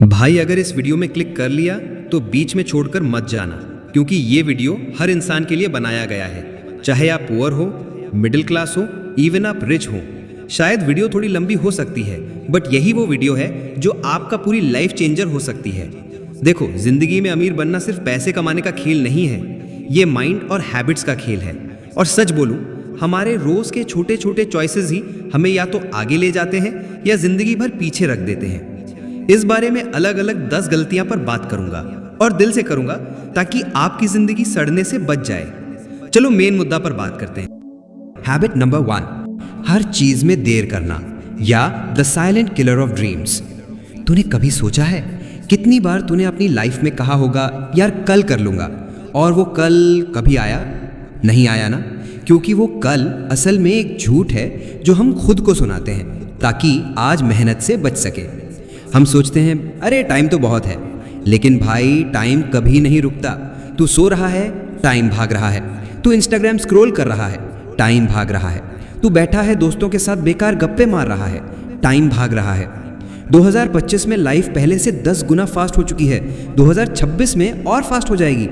भाई अगर इस वीडियो में क्लिक कर लिया तो बीच में छोड़कर मत जाना, क्योंकि ये वीडियो हर इंसान के लिए बनाया गया है, चाहे आप पुअर हो, मिडिल क्लास हो, इवन आप रिच हो। शायद वीडियो थोड़ी लंबी हो सकती है, बट यही वो वीडियो है जो आपका पूरी लाइफ चेंजर हो सकती है। देखो, जिंदगी में अमीर बनना सिर्फ पैसे कमाने का खेल नहीं है, ये माइंड और हैबिट्स का खेल है। और सच बोलूं, हमारे रोज के छोटे छोटे चॉइसेस ही हमें या तो आगे ले जाते हैं या जिंदगी भर पीछे रख देते हैं। इस बारे में अलग अलग 10 गलतियां पर बात करूंगा और दिल से करूंगा, ताकि आपकी जिंदगी सड़ने से बच जाए। चलो मेन मुद्दा पर बात करते हैं। हैबिट नंबर 1, हर चीज में देर करना या the silent killer of dreams. तूने कभी सोचा है कितनी बार तूने अपनी लाइफ में कहा होगा, यार कल कर लूंगा, और वो कल कभी आया? नहीं आया ना, क्योंकि वो कल असल में एक झूठ है जो हम खुद को सुनाते हैं ताकि आज मेहनत से बच सके। हम सोचते हैं अरे टाइम तो बहुत है, लेकिन भाई टाइम कभी नहीं रुकता। तू सो रहा है, टाइम भाग रहा है। तू इंस्टाग्राम स्क्रॉल कर रहा है, टाइम भाग रहा है। तू बैठा है दोस्तों के साथ बेकार गप्पे मार रहा है, टाइम भाग रहा है। 2025 में लाइफ पहले से 10 गुना फास्ट हो चुकी है, 2026 में और फास्ट हो जाएगी।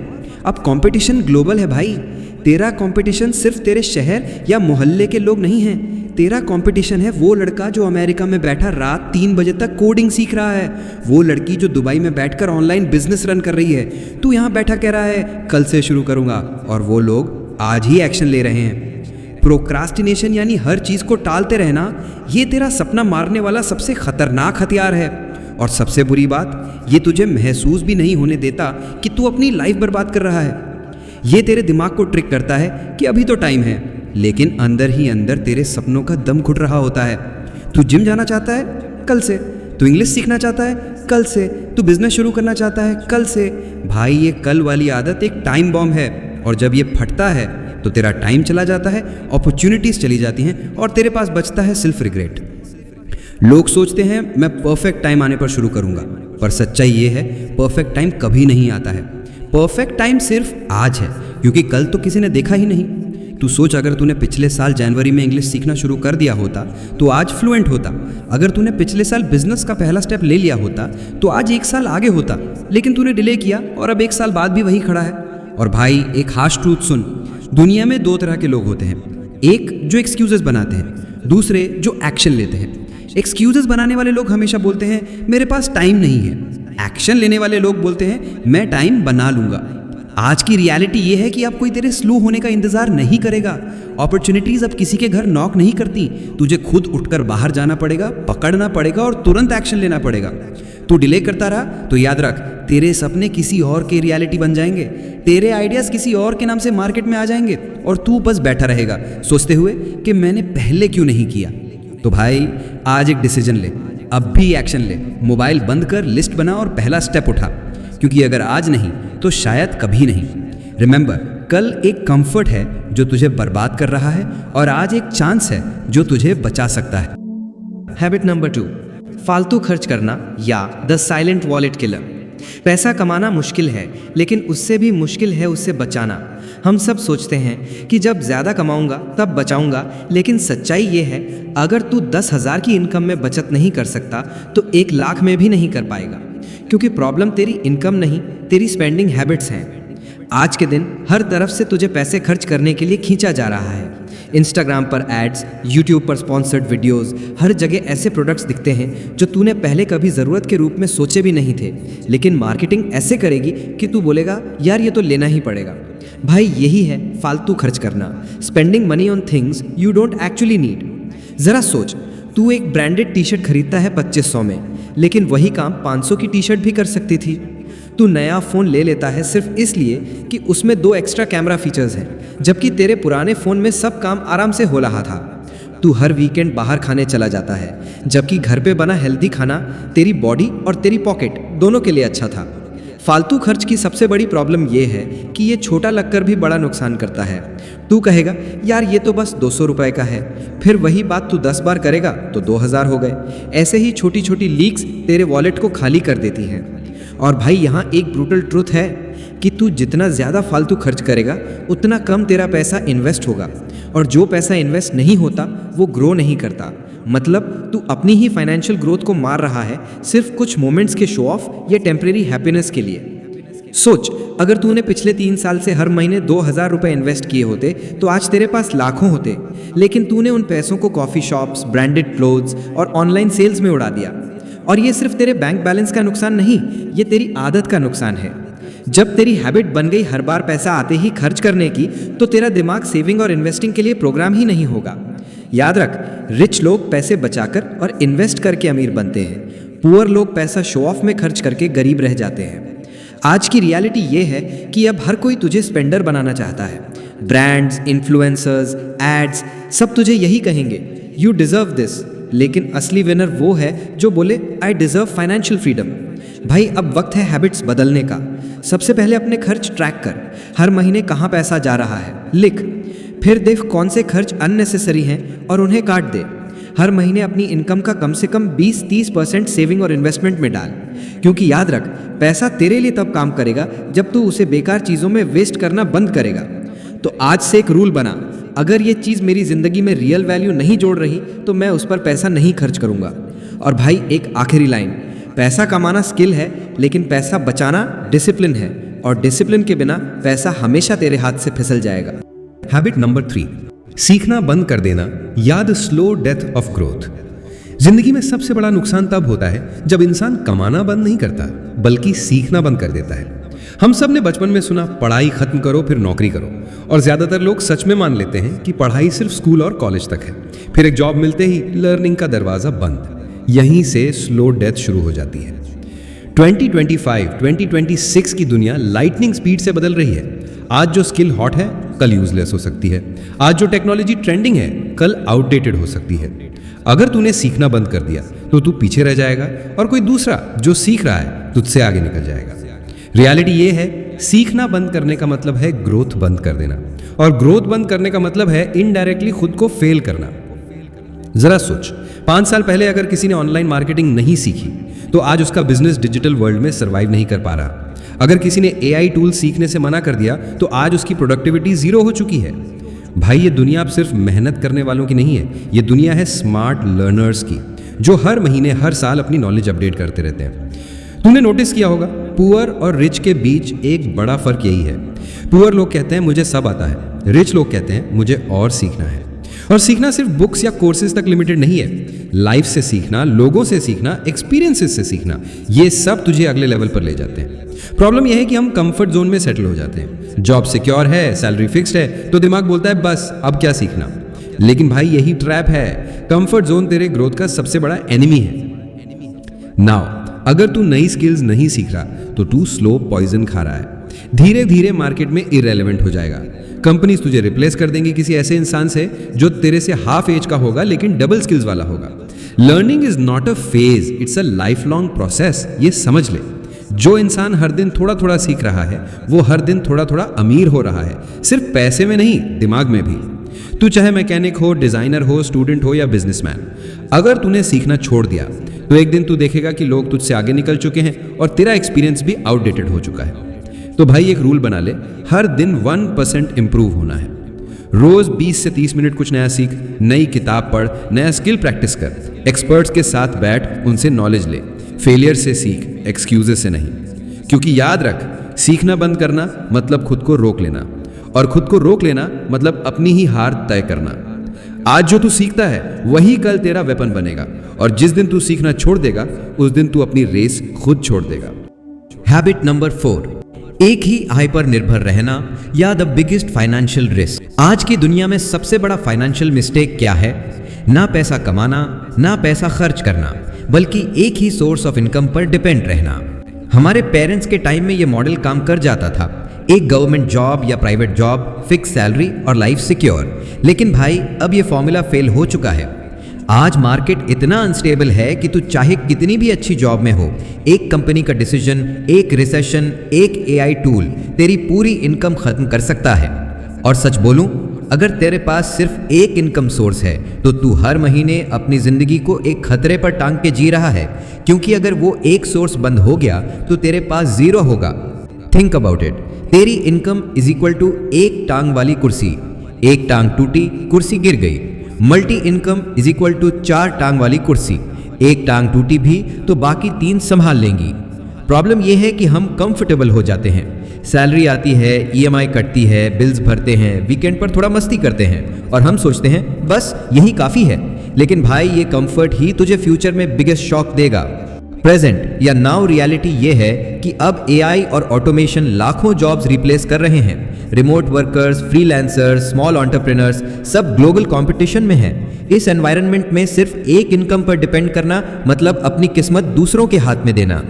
अब कंपटीशन ग्लोबल है भाई। तेरा कंपटीशन सिर्फ तेरे शहर या मोहल्ले के लोग नहीं हैं। तेरा कंपटीशन है वो लड़का जो अमेरिका में बैठा रात 3 बजे तक कोडिंग सीख रहा है, वो लड़की जो दुबई में बैठकर ऑनलाइन बिजनेस रन कर रही है। तू यहाँ बैठा कह रहा है कल से शुरू करूँगा, और वो लोग आज ही एक्शन ले रहे हैं। प्रोक्रास्टिनेशन यानी हर चीज़ को टालते रहना, ये तेरा सपना मारने वाला सबसे खतरनाक हथियार है। और सबसे बुरी बात, ये तुझे महसूस भी नहीं होने देता कि तू अपनी लाइफ बर्बाद कर रहा है। ये तेरे दिमाग को ट्रिक करता है कि अभी तो टाइम है, लेकिन अंदर ही अंदर तेरे सपनों का दम घुट रहा होता है। तू जिम जाना चाहता है, कल से। तू इंग्लिश सीखना चाहता है, कल से। तू बिजनेस शुरू करना चाहता है, कल से। भाई ये कल वाली आदत एक टाइम बॉम्ब है, और जब ये फटता है तो तेरा टाइम चला जाता है, अपॉर्चुनिटीज चली जाती हैं, और तेरे पास बचता है सिर्फ रिग्रेट। लोग सोचते हैं मैं परफेक्ट टाइम आने पर शुरू करूंगा, पर सच्चाई ये है परफेक्ट टाइम कभी नहीं आता है। परफेक्ट टाइम सिर्फ आज है, क्योंकि कल तो किसी ने देखा ही नहीं। तू सोच, अगर तूने पिछले साल जनवरी में इंग्लिश सीखना शुरू कर दिया होता तो आज फ्लुएंट होता। अगर तूने पिछले साल बिजनेस का पहला स्टेप ले लिया होता तो आज 1 साल आगे होता, लेकिन तूने डिले किया और अब 1 साल बाद भी वही खड़ा है। और भाई एक हार्श ट्रूथ सुन, दुनिया में 2 तरह के लोग होते हैं, एक जो एक्सक्यूजेस बनाते हैं, दूसरे जो एक्शन लेते हैं। एक्सक्यूजेस बनाने वाले लोग हमेशा बोलते हैं मेरे पास टाइम नहीं है। एक्शन लेने वाले लोग बोलते हैं मैं टाइम बना लूंगा। आज की रियलिटी ये है कि अब कोई तेरे स्लो होने का इंतजार नहीं करेगा। अपॉर्चुनिटीज अब किसी के घर नॉक नहीं करती, तुझे खुद उठकर बाहर जाना पड़ेगा, पकड़ना पड़ेगा और तुरंत एक्शन लेना पड़ेगा। तू डिले करता रहा तो याद रख, तेरे सपने किसी और के रियलिटी बन जाएंगे, तेरे आइडियाज किसी और के नाम से मार्केट में आ जाएंगे, और तू बस बैठा रहेगा सोचते हुए कि मैंने पहले क्यों नहीं किया। तो भाई आज एक डिसीजन ले, अब भी एक्शन ले। मोबाइल बंद कर, लिस्ट बना और पहला स्टेप उठा, क्योंकि अगर आज नहीं तो शायद कभी नहीं। रिमेंबर, कल एक कंफर्ट है जो तुझे बर्बाद कर रहा है, और आज एक चांस है जो तुझे बचा सकता है। हैबिट नंबर 2, फालतू खर्च करना या द साइलेंट वॉलेट किलर। पैसा कमाना मुश्किल है, लेकिन उससे भी मुश्किल है उससे बचाना। हम सब सोचते हैं कि जब ज़्यादा कमाऊंगा तब बचाऊंगा, लेकिन सच्चाई ये है अगर तू 10,000 की इनकम में बचत नहीं कर सकता तो 1 लाख में भी नहीं कर पाएगा, क्योंकि प्रॉब्लम तेरी इनकम नहीं, तेरी स्पेंडिंग हैबिट्स हैं। आज के दिन हर तरफ से तुझे पैसे खर्च करने के लिए खींचा जा रहा है। इंस्टाग्राम पर एड्स, यूट्यूब पर स्पॉन्सर्ड वीडियोस, हर जगह ऐसे प्रोडक्ट्स दिखते हैं जो तूने पहले कभी ज़रूरत के रूप में सोचे भी नहीं थे, लेकिन मार्केटिंग ऐसे करेगी कि तू बोलेगा यार ये तो लेना ही पड़ेगा। भाई यही है फालतू खर्च करना, spending money on things you don't actually need. ज़रा सोच, तू एक ब्रांडेड टी शर्ट खरीदता है 2500 में, लेकिन वही काम 500 की टी शर्ट भी कर सकती थी। तू नया फ़ोन ले लेता है सिर्फ इसलिए कि उसमें 2 एक्स्ट्रा कैमरा फीचर्स हैं, जबकि तेरे पुराने फ़ोन में सब काम आराम से हो रहा था। तू हर वीकेंड बाहर खाने चला जाता है, जबकि घर पे बना हेल्दी खाना तेरी बॉडी और तेरी पॉकेट दोनों के लिए अच्छा था। फालतू खर्च की सबसे बड़ी प्रॉब्लम ये है कि ये छोटा लगकर भी बड़ा नुकसान करता है। तू कहेगा यार ये तो बस 200 रुपए का है, फिर वही बात तू 10 बार करेगा तो 2000 हो गए। ऐसे ही छोटी छोटी लीक्स तेरे वॉलेट को खाली कर देती हैं। और भाई यहाँ एक ब्रूटल ट्रूथ है कि तू जितना ज़्यादा फालतू खर्च करेगा उतना कम तेरा पैसा इन्वेस्ट होगा, और जो पैसा इन्वेस्ट नहीं होता वो ग्रो नहीं करता। मतलब तू अपनी ही फाइनेंशियल ग्रोथ को मार रहा है सिर्फ कुछ मोमेंट्स के शो ऑफ या टेम्परेरी हैप्पीनेस के लिए। सोच, अगर तूने पिछले 3 साल से हर महीने 2,000 रुपए इन्वेस्ट किए होते तो आज तेरे पास लाखों होते, लेकिन तूने उन पैसों को कॉफी शॉप्स, ब्रांडेड क्लोथ्स और ऑनलाइन सेल्स में उड़ा दिया। और ये सिर्फ तेरे बैंक बैलेंस का नुकसान नहीं, ये तेरी आदत का नुकसान है। जब तेरी हैबिट बन गई हर बार पैसा आते ही खर्च करने की, तो तेरा दिमाग सेविंग और इन्वेस्टिंग के लिए प्रोग्राम ही नहीं होगा। याद रख, रिच लोग पैसे बचाकर और इन्वेस्ट करके अमीर बनते हैं, पुअर लोग पैसा शो ऑफ में खर्च करके गरीब रह जाते हैं। आज की रियलिटी ये है कि अब हर कोई तुझे स्पेंडर बनाना चाहता है। ब्रांड्स, इन्फ्लुएंसर्स, एड्स सब तुझे यही कहेंगे, यू डिजर्व दिस। लेकिन असली विनर वो है जो बोले आई डिजर्व फाइनेंशियल फ्रीडम। भाई, अब वक्त है हैबिट्स बदलने का। सबसे पहले अपने खर्च ट्रैक कर, हर महीने कहाँ पैसा जा रहा है लिख, फिर देख कौन से खर्च अननेसेसरी हैं और उन्हें काट दे। हर महीने अपनी इनकम का कम से कम 20-30% सेविंग और इन्वेस्टमेंट में डाल, क्योंकि याद रख, पैसा तेरे लिए तब काम करेगा जब तू उसे बेकार चीज़ों में वेस्ट करना बंद करेगा। तो आज से एक रूल बना, अगर ये चीज़ मेरी ज़िंदगी में रियल वैल्यू नहीं जोड़ रही तो मैं उस पर पैसा नहीं खर्च करूँगा। और भाई, एक आखिरी लाइन, पैसा कमाना स्किल है, लेकिन पैसा बचाना डिसिप्लिन है, और डिसिप्लिन के बिना पैसा हमेशा तेरे हाथ से फिसल जाएगा। हैबिट नंबर 3, सीखना बंद कर देना या the slow death of growth. जिंदगी में सबसे बड़ा नुकसान तब होता है जब इंसान कमाना बंद नहीं करता, बल्कि सीखना बंद कर देता है। हम सब ने बचपन में सुना, पढ़ाई खत्म करो फिर नौकरी करो, और ज्यादातर लोग सच में मान लेते हैं कि पढ़ाई सिर्फ स्कूल और कॉलेज तक है। फिर एक जॉब मिलते ही लर्निंग का दरवाजा बंद। यहीं से स्लो डेथ शुरू हो जाती है। 2025 की दुनिया लाइटनिंग स्पीड से बदल रही है। आज जो स्किल हॉट है कल यूजलेस हो सकती है। आज जो टेक्नोलॉजी ट्रेंडिंग है कल आउटडेटेड हो सकती है। अगर तूने सीखना बंद कर दिया तो तू पीछे रह जाएगा, और कोई दूसरा जो सीख रहा है तुझसे आगे निकल जाएगा। रियलिटी ये है, सीखना बंद करने का मतलब है ग्रोथ बंद कर देना, और ग्रोथ बंद करने का मतलब है इनडायरेक्टली खुद को फेल करना। जरा सोच, 5 साल पहले अगर किसी ने ऑनलाइन मार्केटिंग नहीं सीखी तो आज उसका बिजनेस डिजिटल वर्ल्ड में सर्वाइव नहीं कर पा रहा। अगर किसी ने एआई टूल सीखने से मना कर दिया तो आज उसकी प्रोडक्टिविटी 0 हो चुकी है। भाई, ये दुनिया अब सिर्फ मेहनत करने वालों की नहीं है, ये दुनिया है स्मार्ट लर्नर्स की, जो हर महीने हर साल अपनी नॉलेज अपडेट करते रहते हैं। तूने नोटिस किया होगा, पुअर और रिच के बीच एक बड़ा फर्क यही है। पुअर लोग कहते हैं मुझे सब आता है, रिच लोग कहते हैं मुझे और सीखना है। और सीखना सिर्फ बुक्स या कोर्सेज तक लिमिटेड नहीं है। लाइफ से सीखना, लोगों से सीखना, एक्सपीरियंसेस से सीखना, ये सब तुझे अगले लेवल पर ले जाते हैं। प्रॉब्लम यह है कि हम कंफर्ट जोन में सेटल हो जाते हैं। जॉब सिक्योर है, सैलरी फिक्स्ड है, तो दिमाग बोलता है बस अब क्या सीखना। लेकिन भाई, यही ट्रैप है। कंफर्ट जोन तेरे ग्रोथ का सबसे बड़ा एनिमी है। नाउ, अगर तू नई स्किल्स नहीं सीख रहा तो तू स्लो पॉइजन खा रहा है। धीरे धीरे मार्केट में इररेलेवेंट हो जाएगा। कंपनीज तुझे रिप्लेस कर देंगी किसी ऐसे इंसान से जो तेरे से हाफ एज का होगा लेकिन डबल स्किल्स वाला होगा। Learning is not a phase, it's a life long process. ये समझ ले, जो इंसान हर दिन थोड़ा थोड़ा सीख रहा है वो हर दिन थोड़ा थोड़ा अमीर हो रहा है, सिर्फ पैसे में नहीं, दिमाग में भी। तू चाहे मैकेनिक हो, डिजाइनर हो, स्टूडेंट हो या बिजनेसमैन, अगर तूने सीखना छोड़ दिया तो एक दिन तू देखेगा कि लोग तुझसे आगे निकल चुके हैं और तेरा एक्सपीरियंस भी आउटडेटेड हो चुका है। तो भाई, एक रूल बना ले, हर दिन 1% इंप्रूव होना है। रोज 20 से 30 मिनट कुछ नया सीख, नई किताब पढ़, नया स्किल प्रैक्टिस कर, एक्सपर्ट्स के साथ बैठ, उनसे नॉलेज ले। फेलियर से सीख, एक्सक्यूजेस से नहीं। क्योंकि याद रख, सीखना बंद करना मतलब खुद को रोक लेना, और खुद को रोक लेना मतलब अपनी ही हार तय करना। आज जो तू सीखता है वही कल तेरा वेपन बनेगा, और जिस दिन तू सीखना छोड़ देगा उस दिन तू अपनी रेस खुद छोड़ देगा। हैबिट नंबर 4, एक ही आय पर निर्भर रहना या द बिगेस्ट फाइनेंशियल रिस्क। आज की दुनिया में सबसे बड़ा फाइनेंशियल मिस्टेक क्या है? ना पैसा कमाना, ना पैसा खर्च करना, बल्कि एक ही सोर्स ऑफ इनकम पर डिपेंड रहना। हमारे पेरेंट्स के टाइम में यह मॉडल काम कर जाता था, एक गवर्नमेंट जॉब या प्राइवेट जॉब, फिक्स सैलरी और लाइफ सिक्योर। लेकिन भाई, अब यह फॉर्मूला फेल हो चुका है। आज मार्केट इतना अनस्टेबल है कि तू चाहे कितनी भी अच्छी जॉब में हो, एक कंपनी का डिसीजन, एक रिसेशन, एक एआई टूल तेरी पूरी इनकम खत्म कर सकता है। और सच बोलूं, अगर तेरे पास सिर्फ एक इनकम सोर्स है तो तू हर महीने अपनी जिंदगी को एक खतरे पर टांग के जी रहा है, क्योंकि अगर वो एक सोर्स बंद हो गया तो तेरे पास जीरो होगा। थिंक अबाउट इट, तेरी इनकम इज इक्वल टू एक टांग वाली कुर्सी। एक टांग टूटी, कुर्सी गिर गई। Multi income is equal to 4 टांग वाली कुर्सी। एक टांग टूटी भी तो बाकी 3 संभाल लेंगी। प्रॉब्लम यह है कि हम कंफर्टेबल हो जाते हैं। सैलरी आती है, ईएमआई कटती है, बिल्स भरते हैं, वीकेंड पर थोड़ा मस्ती करते हैं और हम सोचते हैं बस यही काफ़ी है। लेकिन भाई ये कंफर्ट ही तुझे फ्यूचर में बिगेस्ट शॉक देगा। प्रेजेंट या नाउ रियलिटी ये है कि अब एआई और ऑटोमेशन लाखों जॉब्स रिप्लेस कर रहे हैं। Remote workers, freelancers, small entrepreneurs सब ग्लोबल कंपटीशन में हैं। इस एनवायरनमेंट में सिर्फ एक इनकम पर डिपेंड करना मतलब अपनी किस्मत दूसरों के हाथ में देना।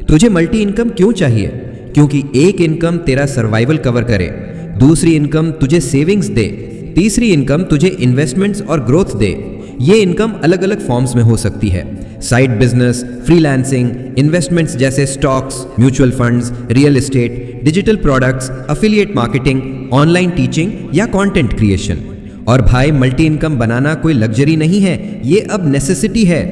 तुझे मल्टी इनकम क्यों चाहिए? क्योंकि एक इनकम तेरा सर्वाइवल कवर करे, दूसरी इनकम तुझे सेविंग्स दे, तीसरी इनकम तुझे इन्वेस्टमेंट्स और ग्रोथ दे। ये इनकम अलग अलग फॉर्म्स में हो सकती है। साइड बिजनेस, फ्रीलांसिंग, इन्वेस्टमेंट्स जैसे stocks, mutual funds, real estate, digital products, affiliate marketing, online teaching या कंटेंट क्रिएशन। और भाई मल्टी इनकम बनाना कोई लग्जरी नहीं है, ये अब नेसेसिटी है।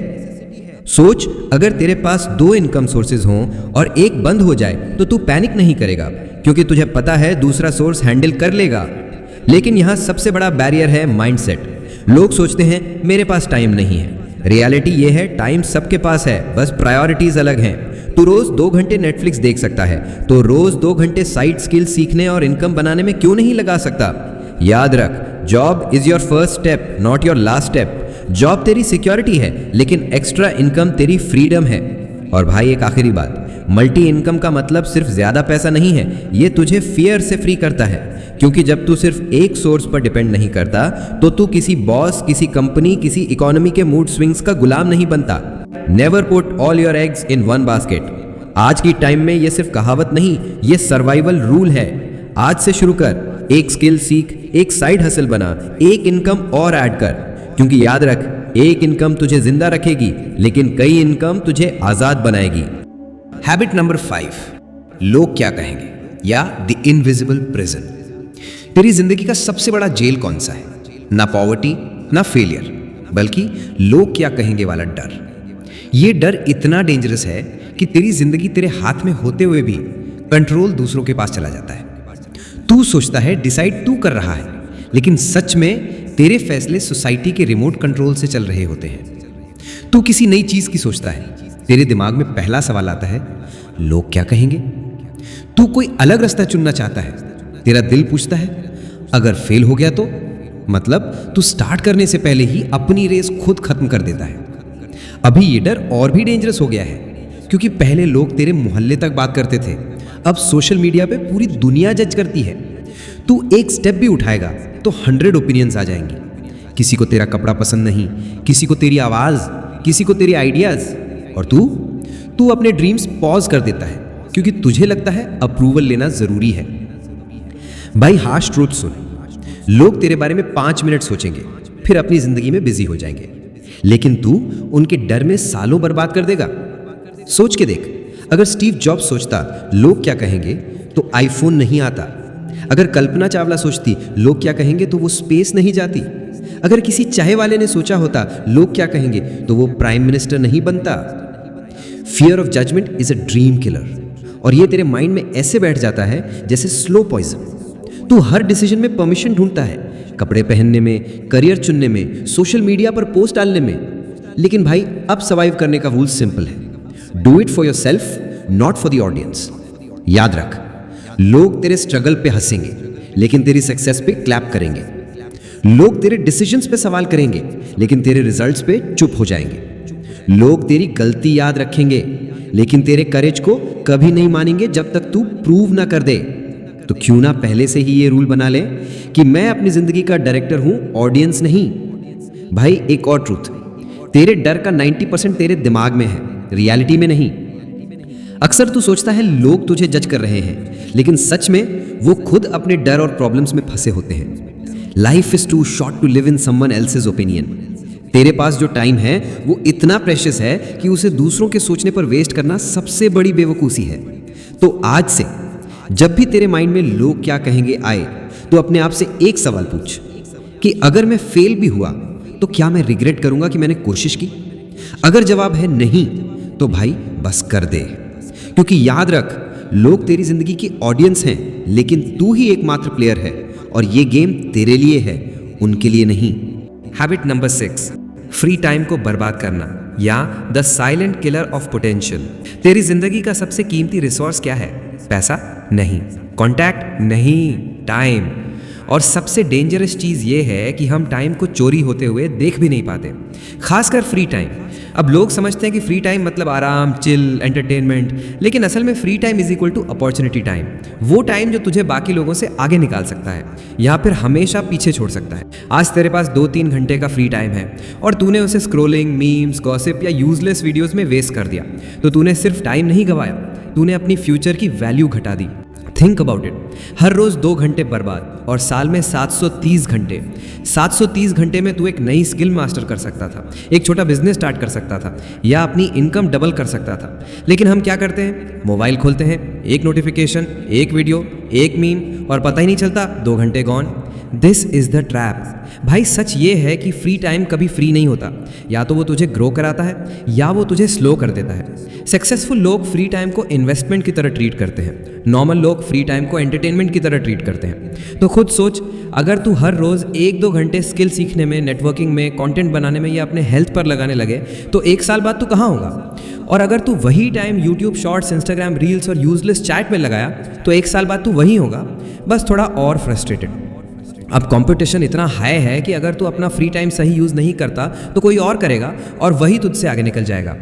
सोच, अगर तेरे पास 2 इनकम सोर्सेज हों और एक बंद हो जाए तो तू पैनिक नहीं करेगा, क्योंकि तुझे पता है दूसरा सोर्स हैंडल कर लेगा। लेकिन यहां सबसे बड़ा बैरियर है माइंडसेट। लोग सोचते हैं मेरे पास टाइम नहीं है। रियलिटी ये है टाइम सबके पास है, बस प्रायोरिटीज अलग हैं। तू रोज 2 घंटे नेटफ्लिक्स देख सकता है, तो रोज 2 घंटे साइड स्किल सीखने और इनकम बनाने में क्यों नहीं लगा सकता? याद रख, job is your first step, not your last step. Job तेरी सिक्योरिटी है, लेकिन एक्स्ट्रा इनकम तेरी फ्रीडम है। और भाई एक आखिरी बात, मल्टी इनकम का मतलब सिर्फ ज्यादा पैसा नहीं है, ये तुझे फियर से फ्री करता है। क्योंकि जब तू सिर्फ एक सोर्स पर डिपेंड नहीं करता तो तू किसी बॉस, किसी कंपनी, किसी इकोनॉमी के मूड स्विंग्स का गुलाम नहीं बनता। Never put all your eggs in one basket. आज की टाइम में ये सिर्फ कहावत नहीं, ये सर्वाइवल रूल है। आज से शुरू कर, एक स्किल सीख, एक साइड हसल बना, एक इनकम और ऐड कर। क्योंकि याद रख, एक इनकम तुझे जिंदा रखेगी, लेकिन कई इनकम तुझे आजाद बनाएगी। हैबिट नंबर 5, लोग क्या कहेंगे या द इनविजिबल प्रिजन। तेरी जिंदगी का सबसे बड़ा जेल कौन सा है? ना पॉवर्टी, ना फेलियर, बल्कि लोग क्या कहेंगे वाला डर। ये डर इतना डेंजरस है कि तेरी जिंदगी तेरे हाथ में होते हुए भी कंट्रोल दूसरों के पास चला जाता है। तू सोचता है डिसाइड तू कर रहा है, लेकिन सच में तेरे फैसले सोसाइटी के रिमोट कंट्रोल से चल रहे होते हैं। तू किसी नई चीज की सोचता है, तेरे दिमाग में पहला सवाल आता है, लोग क्या कहेंगे? तू कोई अलग रास्ता चुनना चाहता है, तेरा दिल पूछता है अगर फेल हो गया तो? मतलब तू स्टार्ट करने से पहले ही अपनी रेस खुद खत्म कर देता है। अभी ये डर और भी डेंजरस हो गया है, क्योंकि पहले लोग तेरे मोहल्ले तक बात करते थे, अब सोशल मीडिया पे पूरी दुनिया जज करती है। तू एक स्टेप भी उठाएगा तो 100 ओपिनियंस आ जाएंगी। किसी को तेरा कपड़ा पसंद नहीं, किसी को तेरी आवाज, किसी को तेरी आइडियाज। और तू अपने ड्रीम्स पॉज कर देता है, क्योंकि तुझे लगता है अप्रूवल लेना जरूरी है। भाई हार्श ट्रूथ सुन, लोग तेरे बारे में 5 मिनट सोचेंगे, फिर अपनी जिंदगी में बिजी हो जाएंगे, लेकिन तू उनके डर में सालों बर्बाद कर देगा। सोच के देख, अगर स्टीव जॉब्स सोचता लोग क्या कहेंगे तो आईफोन नहीं आता। अगर कल्पना चावला सोचती लोग क्या कहेंगे तो वो स्पेस नहीं जाती। अगर किसी चाय वाले ने सोचा होता लोग क्या कहेंगे तो वो प्राइम मिनिस्टर नहीं बनता। Fear of judgement is a dream killer, और ये तेरे माइंड में ऐसे बैठ जाता है जैसे स्लो पॉइजन। तू हर डिसीजन में परमिशन ढूंढता है, कपड़े पहनने में, करियर चुनने में, सोशल मीडिया पर पोस्ट डालने में। लेकिन भाई अब सर्वाइव करने का रूल सिंपल है, do it for your self, not for the audience. याद रख, लोग तेरे स्ट्रगल पे हंसेंगे, लेकिन तेरी सक्सेस पे क्लैप करेंगे। लोग तेरे डिसीजंस पे सवाल करेंगे, लेकिन तेरे रिजल्ट्स पे चुप हो जाएंगे। लोग तेरी गलती याद रखेंगे, लेकिन तेरे करेज को कभी नहीं मानेंगे जब तक तू प्रूव ना कर दे। तो क्यों ना पहले से ही ये रूल बना ले कि मैं अपनी जिंदगी का डायरेक्टर हूं, ऑडियंस नहीं। भाई एक और ट्रूथ, तेरे डर का 90% तेरे दिमाग में है, रियलिटी में नहीं। अक्सर तू सोचता है लोग तुझे जज कर रहे हैं, लेकिन सच में वो खुद अपने डर और प्रॉब्लम्स में फंसे होते हैं। Life is too short to live in someone else's opinion. तेरे पास जो टाइम है वो इतना प्रेशियस है कि उसे दूसरों के सोचने पर वेस्ट करना सबसे बड़ी बेवकूफ़ी है। तो आज से जब भी तेरे माइंड में लोग क्या कहेंगे आए, तो अपने आप से एक सवाल पूछ कि अगर मैं फेल भी हुआ तो क्या मैं रिग्रेट करूंगा कि मैंने कोशिश की? अगर जवाब है नहीं, तो भाई बस कर दे। क्योंकि याद रख, लोग तेरी जिंदगी की ऑडियंस हैं, लेकिन तू ही एकमात्र प्लेयर है, और ये गेम तेरे लिए है, उनके लिए नहीं। हैबिट नंबर 6, फ्री टाइम को बर्बाद करना या the silent killer of potential. तेरी जिंदगी का सबसे कीमती रिसोर्स क्या है? पैसा नहीं, कॉन्टैक्ट नहीं, टाइम। और सबसे डेंजरस चीज़ ये है कि हम टाइम को चोरी होते हुए देख भी नहीं पाते, खासकर फ्री टाइम। अब लोग समझते हैं कि फ्री टाइम मतलब आराम, चिल, एंटरटेनमेंट, लेकिन असल में free time is equal to opportunity time. वो टाइम जो तुझे बाकी लोगों से आगे निकाल सकता है या फिर हमेशा पीछे छोड़ सकता है। आज तेरे पास 2-3 घंटे का फ्री टाइम है और तूने उसे स्क्रोलिंग, मीम्स, गॉसिप या यूजलेस वीडियोस में वेस्ट कर दिया, तो तूने सिर्फ टाइम नहीं गवाया, तूने अपनी फ्यूचर की वैल्यू घटा दी। थिंक अबाउट इट, हर रोज 2 घंटे बर्बाद और साल में 730 घंटे। 730 घंटे में तू एक नई स्किल मास्टर कर सकता था, एक छोटा बिजनेस स्टार्ट कर सकता था या अपनी इनकम डबल कर सकता था। लेकिन हम क्या करते हैं? मोबाइल खोलते हैं, एक नोटिफिकेशन, एक वीडियो, एक मीम और पता ही नहीं चलता 2 घंटे gone. This is the trap. भाई सच ये है कि फ्री टाइम कभी फ्री नहीं होता, या तो वो तुझे ग्रो कराता है या वो तुझे स्लो कर देता है। सक्सेसफुल लोग फ्री टाइम को इन्वेस्टमेंट की तरह ट्रीट करते हैं, नॉर्मल लोग फ्री टाइम को एंटरटेनमेंट की तरह ट्रीट करते हैं। तो खुद सोच, अगर तू हर रोज 1-2 घंटे स्किल सीखने में, नेटवर्किंग में, कंटेंट बनाने में या अपने हेल्थ पर लगाने लगे तो 1 साल बाद तू कहाँ होगा? और अगर तू वही time YouTube shorts, Instagram reels और यूजलेस चैट में लगाया तो 1 साल बाद तू वहीं होगा, बस थोड़ा और फ्रस्ट्रेटेड। अब कंपटीशन इतना हाई है कि अगर तू अपना फ्री टाइम सही यूज़ नहीं करता तो कोई और करेगा और वही तुझसे आगे निकल जाएगा।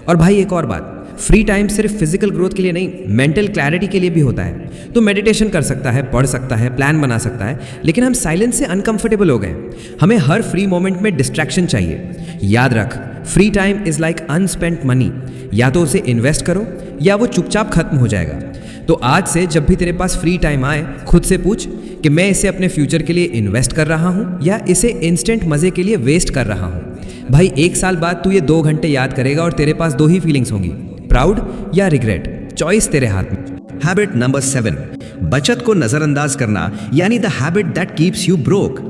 और भाई एक और बात, फ्री टाइम सिर्फ फिजिकल ग्रोथ के लिए नहीं, मेंटल क्लैरिटी के लिए भी होता है। तो मेडिटेशन कर सकता है, पढ़ सकता है, प्लान बना सकता है, लेकिन हम साइलेंस से अनकंफर्टेबल हो गए। हमें हर फ्री मोमेंट में डिस्ट्रैक्शन चाहिए। याद रख, free time is like unspent money, या तो उसे इन्वेस्ट करो या वो चुपचाप खत्म हो जाएगा। तो आज से जब भी तेरे पास फ्री टाइम आए, खुद से पूछ कि मैं इसे अपने फ्यूचर के लिए इन्वेस्ट कर रहा हूँ या इसे इंस्टेंट मजे के लिए वेस्ट कर रहा हूँ। भाई 1 साल बाद तू ये 2 घंटे याद करेगा और तेरे पास 2 ही फीलिंग्स होंगी, प्राउड या रिग्रेट। चॉइस तेरे हाथ में। हैबिट नंबर 7, बचत को नजरअंदाज करना, यानी the habit that keeps you broke.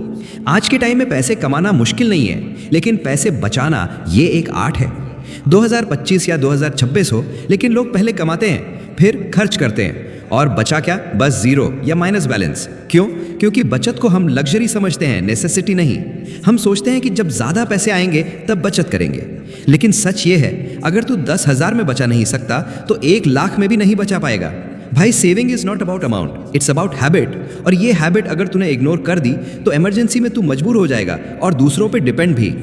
आज के टाइम में पैसे कमाना मुश्किल नहीं है, लेकिन पैसे बचाना ये एक आर्ट है। 2025 या 2026 हो, लेकिन लोग पहले कमाते हैं, फिर खर्च करते हैं और बचा क्या? बस जीरो या माइनस बैलेंस। क्यों? क्योंकि बचत को हम लग्जरी समझते हैं, नेसेसिटी नहीं। हम सोचते हैं कि जब ज्यादा पैसे आएंगे तब बचत करेंगे, लेकिन सच ये है, अगर तू 10,000 में बचा नहीं सकता तो 1 लाख में भी नहीं बचा पाएगा। भाई saving is not about amount, it's about habit. और ये हैबिट अगर तूने इग्नोर कर दी तो इमरजेंसी में तू मजबूर हो जाएगा और दूसरों पे डिपेंड भी।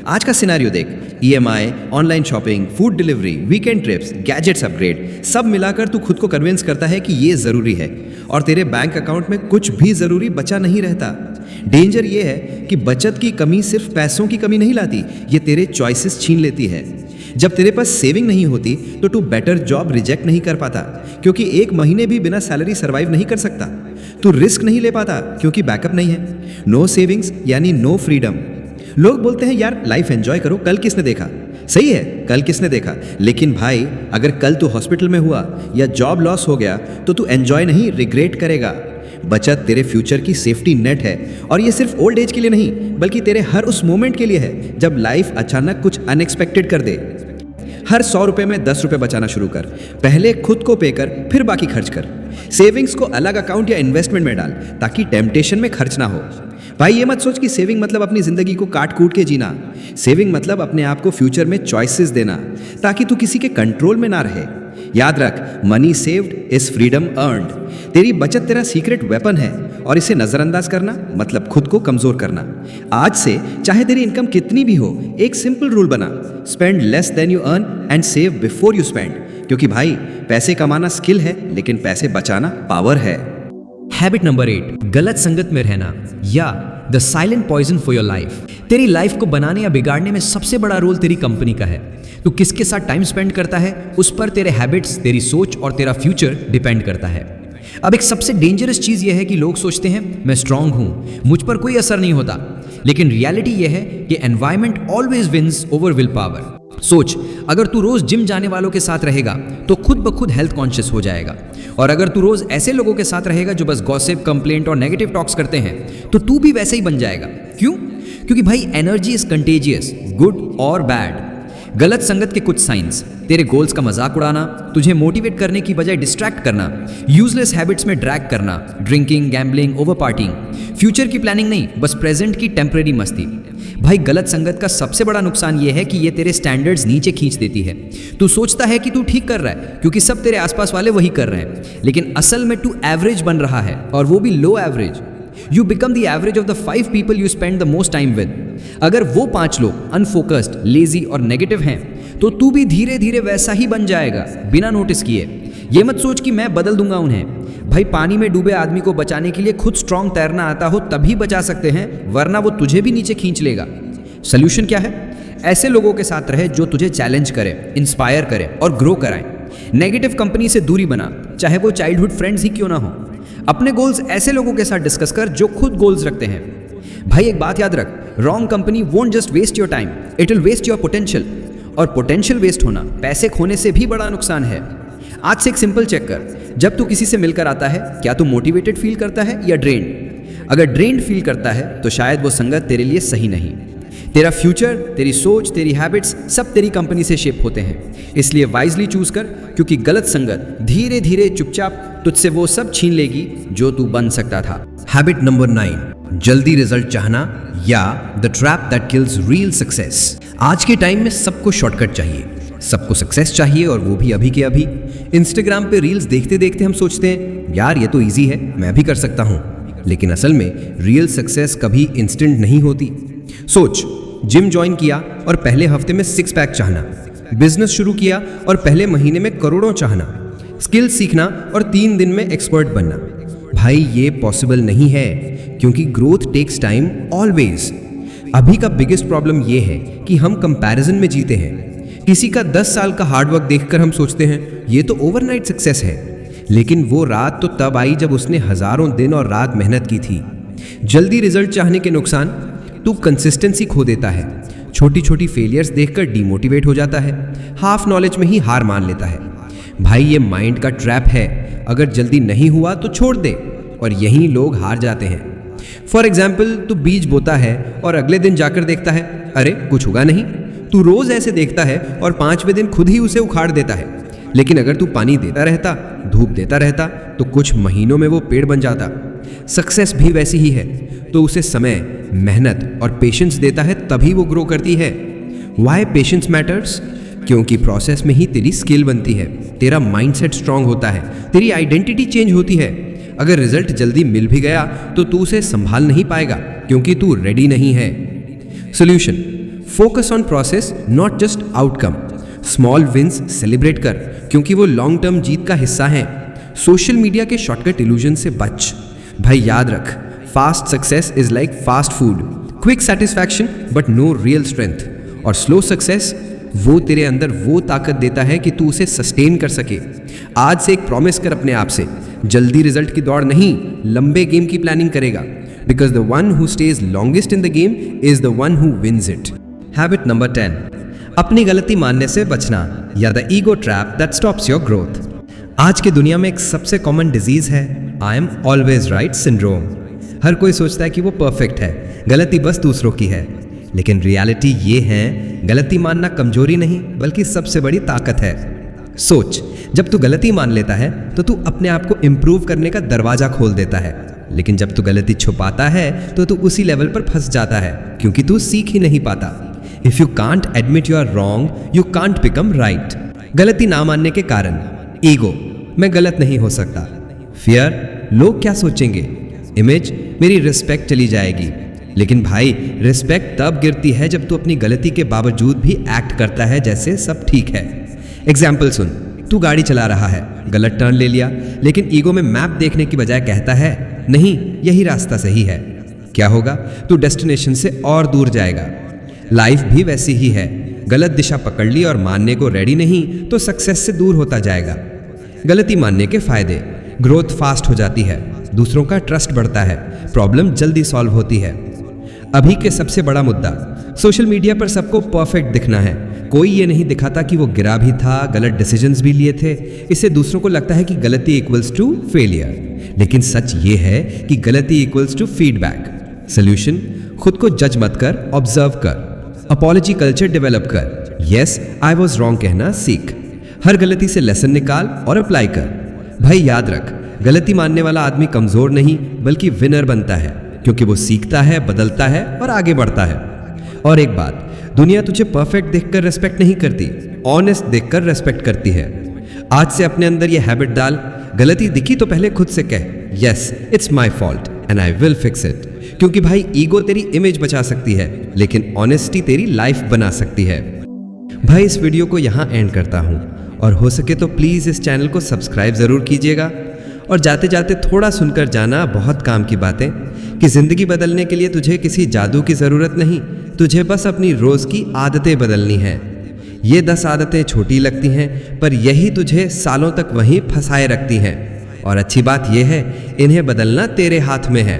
आज का सिनेरियो देख, EMI, online shopping, food delivery, weekend trips, gadgets upgrade, सब मिलाकर तू खुद को कन्विंस करता है कि ये जरूरी है और तेरे बैंक अकाउंट में कुछ भी जरूरी बचा नहीं रहता। डेंजर ये है कि बचत की कमी सिर्फ पैसों की कमी नहीं लाती, ये तेरे चॉइसेस छीन लेती है। जब तेरे पास सेविंग नहीं होती तो तू बेटर जॉब रिजेक्ट नहीं कर पाता, क्योंकि 1 महीने भी बिना सैलरी सर्वाइव नहीं कर सकता। तू रिस्क नहीं ले पाता क्योंकि बैकअप नहीं है। नो सेविंग्स यानी नो फ्रीडम। लोग बोलते हैं यार लाइफ एंजॉय करो, कल किसने देखा? सही है, कल किसने देखा, लेकिन भाई अगर कल तू हॉस्पिटल में हुआ या जॉब लॉस हो गया तो तू एंजॉय नहीं, रिग्रेट करेगा। बचत तेरे फ्यूचर की सेफ्टी नेट है, और ये सिर्फ ओल्ड एज के लिए नहीं, बल्कि तेरे हर उस मोमेंट के लिए है जब लाइफ अचानक कुछ अनएक्सपेक्टेड कर दे। हर 100 रुपए में 10 रुपए बचाना शुरू कर। पहले खुद को पे कर, फिर बाकी खर्च कर। सेविंग्स को अलग अकाउंट या इन्वेस्टमेंट में डाल ताकि टेम्पटेशन में खर्च ना हो। भाई ये मत सोच कि सेविंग मतलब अपनी जिंदगी को काट कूट के जीना। सेविंग मतलब अपने आप को फ्यूचर में चॉइसेस देना ताकि तू किसी के कंट्रोल में ना रहे। याद रख, money saved is freedom earned. तेरी बचत तेरा सीक्रेट वेपन है और इसे नजरअंदाज करना मतलब खुद को कमजोर करना। आज से चाहे तेरी इनकम कितनी भी हो, एक सिंपल रूल बना, spend less than you earn and save before you spend. क्योंकि भाई पैसे कमाना स्किल है, लेकिन पैसे बचाना पावर है। हैबिट नंबर 8, गलत संगत में रहना या the silent poison for your life. तेरी लाइफ को बनाने या बिगाड़ने में सबसे बड़ा रोल तेरी कंपनी का है। तू किसके साथ टाइम स्पेंड करता है उस पर तेरे हैबिट्स, तेरी सोच और तेरा फ्यूचर डिपेंड करता है। अब एक सबसे डेंजरस चीज यह है कि लोग सोचते हैं मैं स्ट्रांग हूं, मुझ पर कोई असर नहीं होता, लेकिन रियलिटी यह है कि environment always wins over will power. सोच, अगर तू रोज जिम जाने वालों के साथ रहेगा तो खुद ब खुद हेल्थ कॉन्शियस हो जाएगा, और अगर तू रोज ऐसे लोगों के साथ रहेगा जो बस गॉसिप, कंप्लेंट और नेगेटिव टॉक्स करते हैं तो तू भी वैसे ही बन जाएगा। क्यों? क्योंकि भाई एनर्जी इज कंटेजियस, गुड और बैड। गलत संगत के कुछ साइंस: तेरे गोल्स का मजाक उड़ाना, तुझे मोटिवेट करने की बजाय डिस्ट्रैक्ट करना, यूजलेस हैबिट्स में ड्रैग करना, drinking, gambling, over partying, future की प्लानिंग नहीं, बस प्रेजेंट की टेम्परेरी मस्ती। भाई भाई गलत संगत का सबसे बड़ा नुकसान यह है कि ये तेरे स्टैंडर्ड्स नीचे खींच देती है। तू सोचता है कि तू ठीक कर रहा है क्योंकि सब तेरे आसपास वाले वही कर रहे हैं, लेकिन असल में तू एवरेज बन रहा है, और वो भी low average. You become the average of the 5 people you spend the most time with. अगर वो 5 लोग अनफोकस्ड, लेजी और नेगेटिव हैं तो तू भी धीरे धीरे वैसा ही बन जाएगा बिना नोटिस किए। ये मत सोच कि मैं बदल दूंगा उन्हें। भाई पानी में डूबे आदमी को बचाने के लिए खुद स्ट्रांग तैरना आता हो तभी बचा सकते हैं, वरना वो तुझे भी नीचे खींच लेगा। सोल्यूशन क्या है? ऐसे लोगों के साथ रहे जो तुझे चैलेंज करे, इंस्पायर करे और ग्रो कराएं। नेगेटिव कंपनी से दूरी बना, चाहे वो चाइल्डहुड फ्रेंड्स ही क्यों ना हो। अपने गोल्स ऐसे लोगों के साथ डिस्कस कर जो खुद गोल्स रखते हैं। भाई एक बात याद रख, wrong company won't just waste your time, it will waste your potential. और पोटेंशियल वेस्ट होना पैसे खोने से भी बड़ा नुकसान है। आज से एक सिंपल चेक कर, जब तू किसी से मिलकर आता है क्या तू मोटिवेटेड फील करता है या ड्रेन्ड? अगर ड्रेन्ड फील करता है तो शायद वो संगत तेरे लिए सही नहीं। तेरा फ्यूचर, तेरी सोच, तेरी हैबिट्स सब तेरी कंपनी से शेप होते हैं। इसलिए वाइजली चूज कर, क्योंकि गलत संगत धीरे धीरे चुपचाप तुझसे वो सब छीन लेगी जो तू बन सकता था। हैबिट नंबर 9, जल्दी रिजल्ट चाहना या the trap that kills real success. आज के टाइम में सबको शॉर्टकट चाहिए, सबको सक्सेस चाहिए, और वो भी अभी के अभी। इंस्टाग्राम पे रील्स देखते देखते हम सोचते हैं यार ये तो इजी है, मैं भी कर सकता हूँ। लेकिन असल में रियल सक्सेस कभी इंस्टेंट नहीं होती। सोच, जिम ज्वाइन किया और पहले हफ्ते में 6 पैक चाहना, बिजनेस शुरू किया और पहले महीने में करोड़ों चाहना, स्किल सीखना और 3 दिन में एक्सपर्ट बनना। भाई ये पॉसिबल नहीं है, क्योंकि ग्रोथ टेक्स टाइम ऑलवेज। अभी का बिगेस्ट प्रॉब्लम ये है कि हम कंपैरिजन में जीते हैं। किसी का 10 साल का हार्डवर्क देखकर हम सोचते हैं ये तो ओवरनाइट सक्सेस है, लेकिन वो रात तो तब आई जब उसने हजारों दिन और रात मेहनत की थी। जल्दी रिजल्ट चाहने के नुकसान, तू कंसिस्टेंसी खो देता है, छोटी छोटी फेलियर्स देखकर डीमोटिवेट हो जाता है, हाफ नॉलेज में ही हार मान लेता है। भाई ये माइंड का ट्रैप है, अगर जल्दी नहीं हुआ तो छोड़ दे, और यहीं लोग हार जाते हैं। फॉर एग्जाम्पल, तू बीज बोता है और अगले दिन जाकर देखता है अरे कुछ उगा नहीं। तू रोज ऐसे देखता है और 5वें दिन खुद ही उसे उखाड़ देता है। लेकिन अगर तू पानी देता रहता, धूप देता रहता, तो कुछ महीनों में वो पेड़ बन जाता। सक्सेस भी वैसी ही है, तो उसे समय, मेहनत और पेशेंस देता है तभी वो ग्रो करती है। Why patience matters? क्योंकि प्रोसेस में ही तेरी स्किल बनती है, तेरा माइंडसेट स्ट्रांग होता है, तेरी आइडेंटिटी चेंज होती है। अगर रिजल्ट जल्दी मिल भी गया तो तू उसे संभाल नहीं पाएगा, क्योंकि तू रेडी नहीं है। Solution, focus on process not just outcome. Small wins celebrate कर, क्योंकि वो लॉन्ग टर्म जीत का हिस्सा हैं। सोशल मीडिया के शॉर्टकट इल्यूजन से बच। भाई याद रख, fast success is like fast food, quick satisfaction but no real strength. और स्लो सक्सेस वो तेरे अंदर वो ताकत देता है कि तू उसे सस्टेन कर सके। आज से एक प्रॉमिस कर अपने आप से, जल्दी रिजल्ट की दौड़ नहीं, लंबे गेम की प्लानिंग करेगा। Because the one who stays longest in the game is the one who wins it. Habit number 10, अपनी गलती मानने से बचना या the ego trap that stops your growth. आज की दुनिया में एक सबसे कॉमन डिजीज है I am always right syndrome. हर कोई सोचता है कि वो परफेक्ट है, गलती बस दूसरों की है। लेकिन रियलिटी ये है, गलती मानना कमजोरी नहीं बल्कि सबसे बड़ी ताकत है। सोच, जब तू गलती मान लेता है तो तू अपने आप को इम्प्रूव करने का दरवाजा खोल देता है। लेकिन जब तू गलती छुपाता है तो तू उसी लेवल पर फंस जाता है, क्योंकि तू सीख ही नहीं पाता। If you can't admit you are wrong, you can't become right. गलती ना मानने के कारण, ईगो, मैं गलत नहीं हो सकता। फियर, लोग क्या सोचेंगे। इमेज, मेरी रिस्पेक्ट चली जाएगी। लेकिन भाई रिस्पेक्ट तब गिरती है जब तू अपनी गलती के बावजूद भी एक्ट करता है जैसे सब ठीक है। एग्जाम्पल सुन, तू गाड़ी चला रहा है, गलत टर्न ले लिया, लेकिन ईगो में मैप देखने की बजाय कहता है नहीं यही रास्ता सही है। क्या होगा? तू डेस्टिनेशन से और दूर जाएगा। लाइफ भी वैसी ही है, गलत दिशा पकड़ ली और मानने को रेडी नहीं तो सक्सेस से दूर होता जाएगा। गलती मानने के फायदे, ग्रोथ फास्ट हो जाती है, दूसरों का ट्रस्ट बढ़ता है, प्रॉब्लम जल्दी सॉल्व होती है। अभी के सबसे बड़ा मुद्दा, सोशल मीडिया पर सबको परफेक्ट दिखना है। कोई ये नहीं दिखाता कि वो गिरा भी था, गलत डिसीजंस भी लिए थे। इससे दूसरों को लगता है कि गलती इक्वल्स टू फेलियर, लेकिन सच ये है कि गलती इक्वल्स टू फीडबैक। सोल्यूशन, खुद को जज मत कर, ऑब्जर्व कर, अपॉलॉजी कल्चर डेवलप कर, यस आई वॉज रॉन्ग कहना सीख, हर गलती से लेसन निकाल और अप्लाई कर। भाई याद रख, गलती मानने वाला आदमी कमजोर नहीं बल्कि विनर बनता है, क्योंकि वो सीखता है, बदलता है और आगे बढ़ता है। और एक बात, दुनिया तुझे परफेक्ट देखकर रेस्पेक्ट नहीं करती, ऑनेस्ट देखकर रेस्पेक्ट करती है। आज से अपने अंदर ये हैबिट डाल, गलती दिखी तो पहले खुद से कह, yes it's my fault and I will fix it. क्योंकि भाई ईगो तेरी इमेज बचा सकती है, लेकिन ऑनेस्टी तेरी लाइफ बना सकती है। भाई इस वीडियो को यहाँ एंड करता हूँ, और हो सके तो प्लीज़ इस चैनल को सब्सक्राइब ज़रूर कीजिएगा। और जाते जाते थोड़ा सुनकर जाना बहुत काम की बातें, कि ज़िंदगी बदलने के लिए तुझे किसी जादू की ज़रूरत नहीं, तुझे बस अपनी रोज़ की आदतें बदलनी है। ये 10 आदतें छोटी लगती हैं, पर यही तुझे सालों तक वहीं फंसाए रखती हैं। और अच्छी बात यह है, इन्हें बदलना तेरे हाथ में है।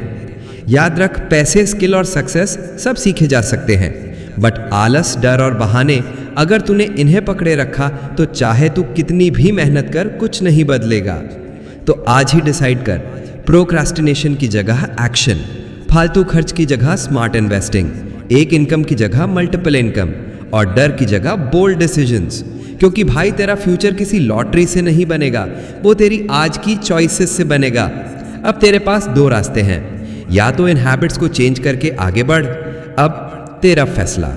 याद रख, पैसे, स्किल और सक्सेस सब सीखे जा सकते हैं, बट आलस, डर और बहाने, अगर तूने इन्हें पकड़े रखा तो चाहे तू कितनी भी मेहनत कर, कुछ नहीं बदलेगा। तो आज ही डिसाइड कर, प्रोक्रास्टिनेशन की जगह एक्शन, फालतू खर्च की जगह स्मार्ट इन्वेस्टिंग, एक इनकम की जगह मल्टीपल इनकम, और डर की जगह बोल्ड डिसीजंस। क्योंकि भाई तेरा फ्यूचर किसी लॉटरी से नहीं बनेगा, वो तेरी आज की चॉइसेस से बनेगा। अब तेरे पास 2 रास्ते हैं, या तो इन हैबिट्स को चेंज करके आगे बढ़, अब तेरा फैसला।